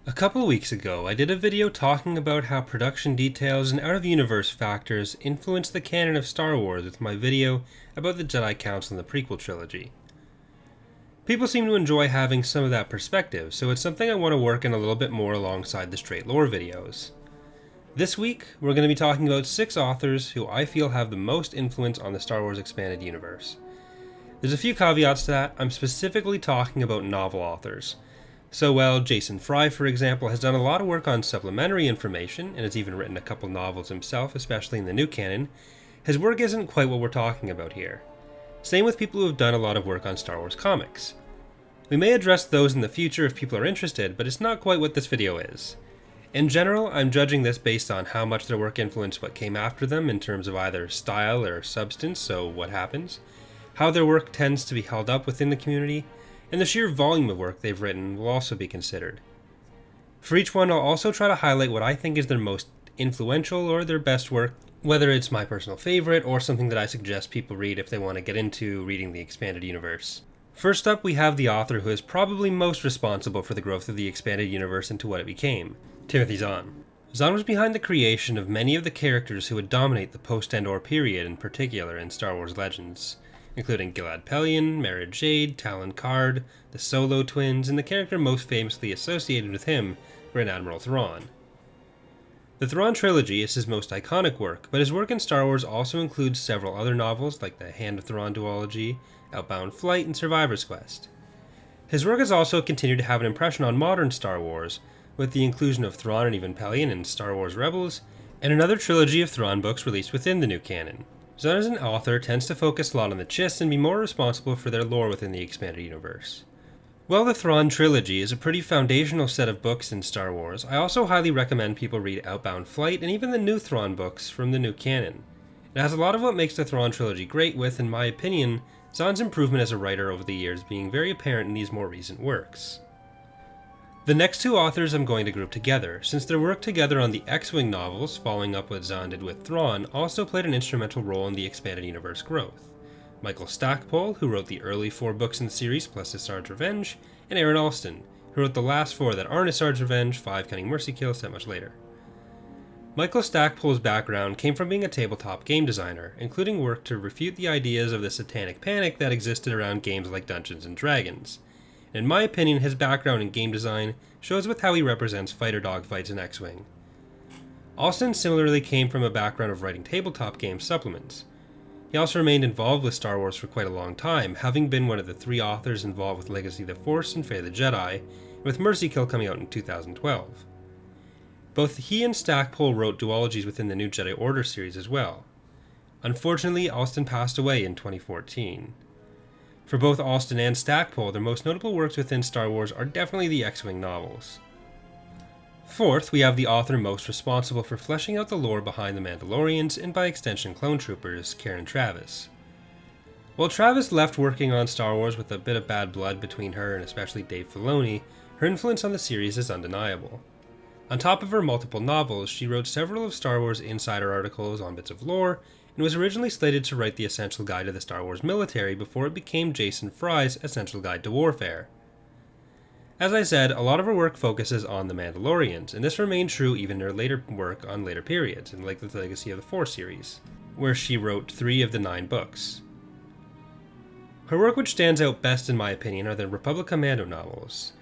A couple weeks ago, I did a video talking about how production details and out-of-universe factors influence the canon of Star Wars with my video about the Jedi Council in the prequel trilogy. People seem to enjoy having some of that perspective, so it's something I want to work in a little bit more alongside the straight lore videos. This week, we're going to be talking about 6 authors who I feel have the most influence on the Star Wars expanded universe. There's a few caveats to that. I'm specifically talking about novel authors. So while Jason Fry, for example, has done a lot of work on supplementary information, and has even written a couple novels himself, especially in the new canon, his work isn't quite what we're talking about here. Same with people who have done a lot of work on Star Wars comics. We may address those in the future if people are interested, but it's not quite what this video is. In general, I'm judging this based on how much their work influenced what came after them in terms of either style or substance, so what happens, how their work tends to be held up within the community, and the sheer volume of work they've written will also be considered. For each one, I'll also try to highlight what I think is their most influential or their best work, whether it's my personal favorite or something that I suggest people read if they want to get into reading the expanded universe. First up, we have the author who is probably most responsible for the growth of the expanded universe into what it became, Timothy Zahn. Zahn was behind the creation of many of the characters who would dominate the post-Endor period, in particular in Star Wars Legends, including Gilad Pellaeon, Mara Jade, Talon Karrde, the Solo twins, and the character most famously associated with him, Grand Admiral Thrawn. The Thrawn trilogy is his most iconic work, but his work in Star Wars also includes several other novels like the Hand of Thrawn duology, Outbound Flight, and Survivor's Quest. His work has also continued to have an impression on modern Star Wars, with the inclusion of Thrawn and even Pellaeon in Star Wars Rebels, and another trilogy of Thrawn books released within the new canon. Zahn as an author tends to focus a lot on the Chiss and be more responsible for their lore within the expanded universe. While the Thrawn trilogy is a pretty foundational set of books in Star Wars, I also highly recommend people read Outbound Flight and even the new Thrawn books from the new canon. It has a lot of what makes the Thrawn trilogy great, with, in my opinion, Zahn's improvement as a writer over the years being very apparent in these more recent works. The next 2 authors I'm going to group together, since their work together on the X-Wing novels, following up what Zahn did with Thrawn, also played an instrumental role in the expanded universe growth. Michael Stackpole, who wrote the early 4 books in the series plus Isard's Revenge, and Aaron Allston, who wrote the last 4 that aren't Isard's Revenge, 5 Cunning Mercy Kill, set much later. Michael Stackpole's background came from being a tabletop game designer, including work to refute the ideas of the satanic panic that existed around games like Dungeons & Dragons. In my opinion, his background in game design shows with how he represents fighter dogfights in X-Wing. Allston similarly came from a background of writing tabletop game supplements. He also remained involved with Star Wars for quite a long time, having been one of the 3 authors involved with Legacy of the Force and Fate of the Jedi, with Mercy Kill coming out in 2012. Both he and Stackpole wrote duologies within the New Jedi Order series as well. Unfortunately, Allston passed away in 2014. For both Allston and Stackpole, their most notable works within Star Wars are definitely the X-Wing novels. Fourth, we have the author most responsible for fleshing out the lore behind the Mandalorians, and by extension Clone Troopers, Karen Traviss. While Traviss left working on Star Wars with a bit of bad blood between her and especially Dave Filoni, her influence on the series is undeniable. On top of her multiple novels, she wrote several of Star Wars insider articles on bits of lore, and was originally slated to write the Essential Guide to the Star Wars Military before it became Jason Fry's Essential Guide to Warfare. As I said, a lot of her work focuses on the Mandalorians, and this remained true even in her later work on later periods, like the Legacy of the Force series, where she wrote 3 of the 9 books. Her work which stands out best in my opinion are the Republic Commando novels.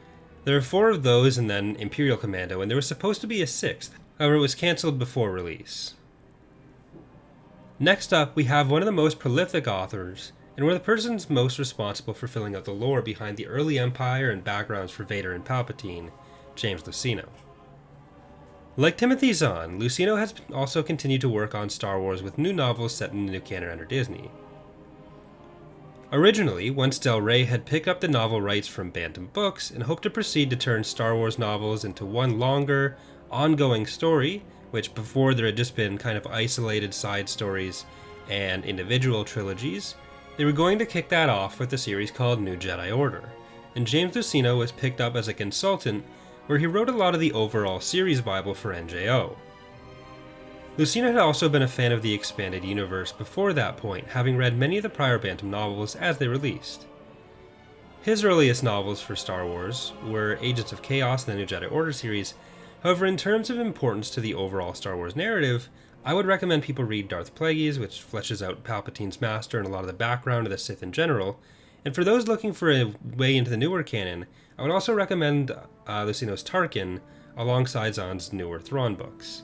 There are 4 of those and then Imperial Commando, and there was supposed to be a 6th, however it was cancelled before release. Next up, we have one of the most prolific authors, and one of the persons most responsible for filling out the lore behind the early Empire and backgrounds for Vader and Palpatine, James Luceno. Like Timothy Zahn, Luceno has also continued to work on Star Wars with new novels set in the new canon under Disney. Originally, once Del Rey had picked up the novel rights from Bantam Books and hoped to proceed to turn Star Wars novels into one longer, ongoing story, which before there had just been kind of isolated side stories and individual trilogies, they were going to kick that off with a series called New Jedi Order, and James Luceno was picked up as a consultant where he wrote a lot of the overall series bible for NJO. Luceno had also been a fan of the expanded universe before that point, having read many of the prior Bantam novels as they released. His earliest novels for Star Wars were Agents of Chaos and the New Jedi Order series. However, in terms of importance to the overall Star Wars narrative, I would recommend people read Darth Plagueis, which fleshes out Palpatine's master and a lot of the background of the Sith in general. And for those looking for a way into the newer canon, I would also recommend Luceno's Tarkin, alongside Zahn's newer Thrawn books.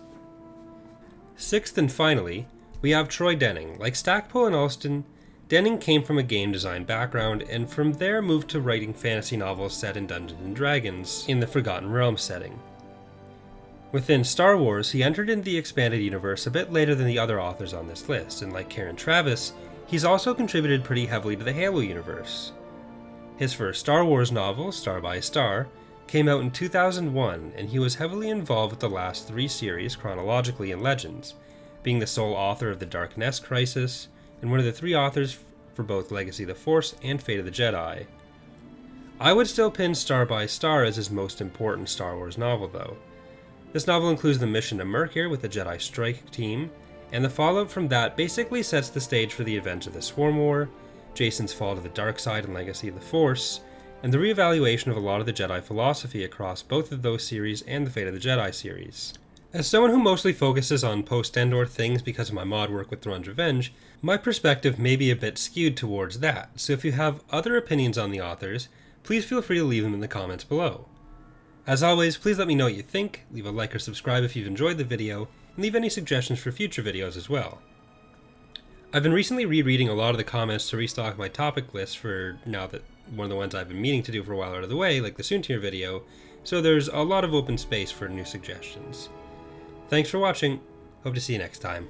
Sixth and finally, we have Troy Denning. Like Stackpole and Allston, Denning came from a game design background, and from there moved to writing fantasy novels set in Dungeons & Dragons in the Forgotten Realms setting. Within Star Wars, he entered into the expanded universe a bit later than the other authors on this list, and like Karen Traviss, he's also contributed pretty heavily to the Halo universe. His first Star Wars novel, Star by Star, came out in 2001, and he was heavily involved with the last 3 series chronologically in Legends, being the sole author of the Dark Nest Crisis, and one of the 3 authors for both Legacy of the Force and Fate of the Jedi. I would still pin Star by Star as his most important Star Wars novel, though. This novel includes the mission to Mercure with the Jedi Strike team, and the fallout from that basically sets the stage for the events of the Swarm War, Jacen's fall to the dark side and Legacy of the Force, and the reevaluation of a lot of the Jedi philosophy across both of those series and the Fate of the Jedi series. As someone who mostly focuses on post-Endor things because of my mod work with Thrawn's Revenge, my perspective may be a bit skewed towards that, so if you have other opinions on the authors, please feel free to leave them in the comments below. As always, please let me know what you think, leave a like or subscribe if you've enjoyed the video, and leave any suggestions for future videos as well. I've been recently rereading a lot of the comments to restock my topic list for now that one of the ones I've been meaning to do for a while out of the way, like the Soontir video, so there's a lot of open space for new suggestions. Thanks for watching, hope to see you next time.